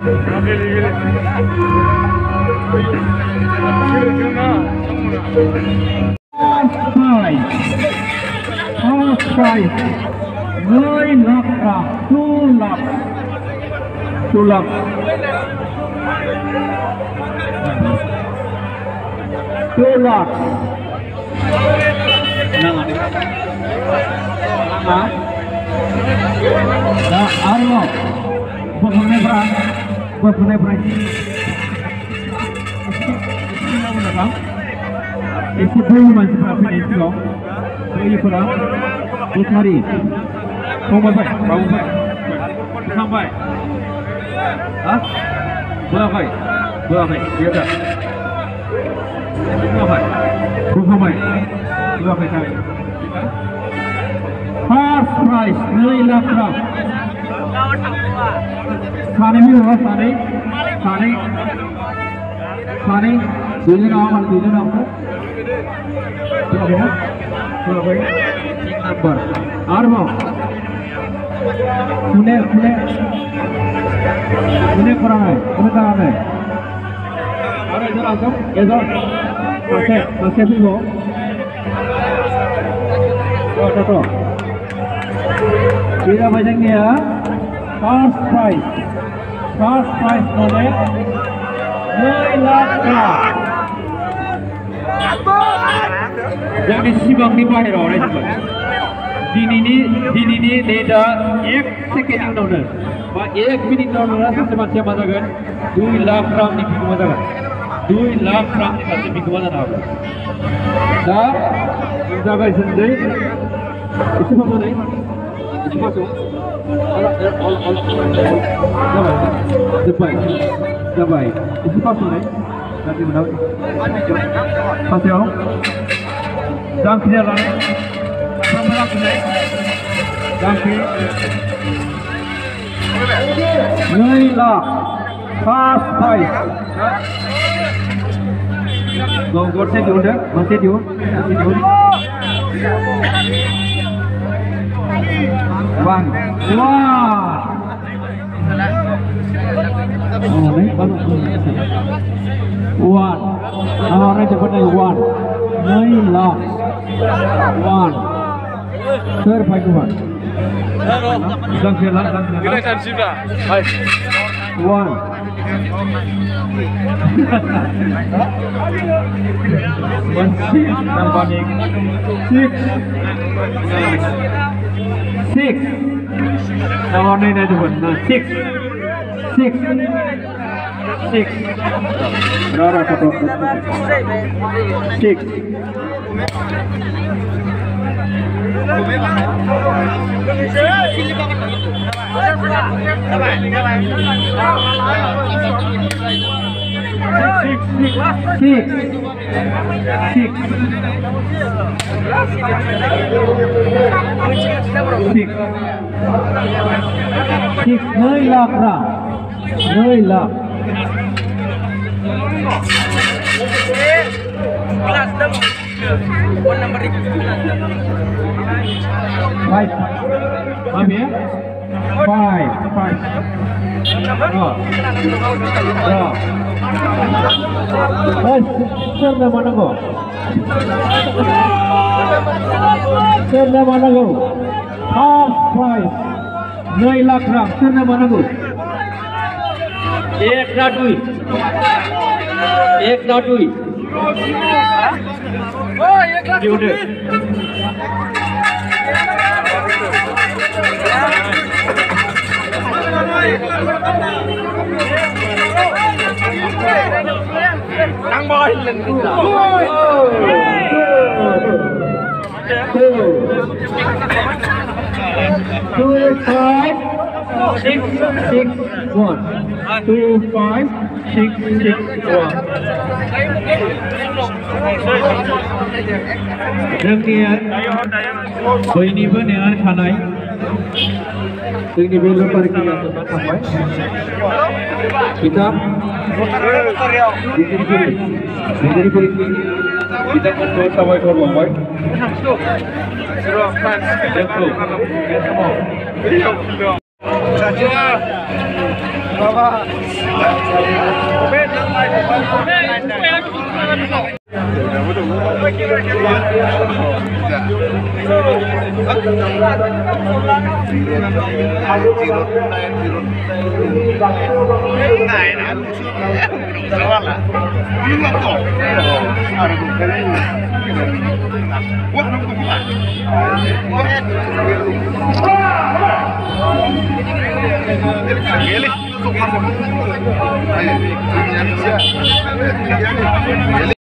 Tulak. Nah, Arlo. Bukan perang. Isi bulu masih berapa ini loh? Ini perang. Bukhari. Sampai. Hah? Berapa? Dia dah. Berapa kali? First prize, nilai lakram. Sani juga, Sani. Tujuh nama. Berapa? Number. Armo. Pune kurang है, कहाँ है? अरे इधर आओ तुम, इधर, बसे भी हो, तो, इधर बजेंगे यार, first prize होने, 2 लाख का, jadi sibang di bawah orang itu. Dini data 1 second udah, bah 1 minit udah sampai macam mana kan? 2 lakh gram ni piku mana kan? 2 lakh gram ni pasti piku mana nak? Dah, jaga sendiri. Itu apa ni? Itu apa tu? Dabai. Itu apa ni? Nanti mana? Pasal? Jangan kerja lagi. Nila fast price. Go से जोड़ दे, बसे जोड़. One. Oh, नहीं one. हमारे जब नहीं one. Nila one. Sir, five to one. One. Six. Now on in six. Six. Five. Sir mana go? Half price. 9 lakh gram. Sir mana go? एक ना दुई. Ang boy lần two, five, six, one. 2, 5, 6, 6, 1. Jangan ini benar kanai. Ini belum pergi sampai. Kita kita kontrol sampai ke rumah. Jangan Ele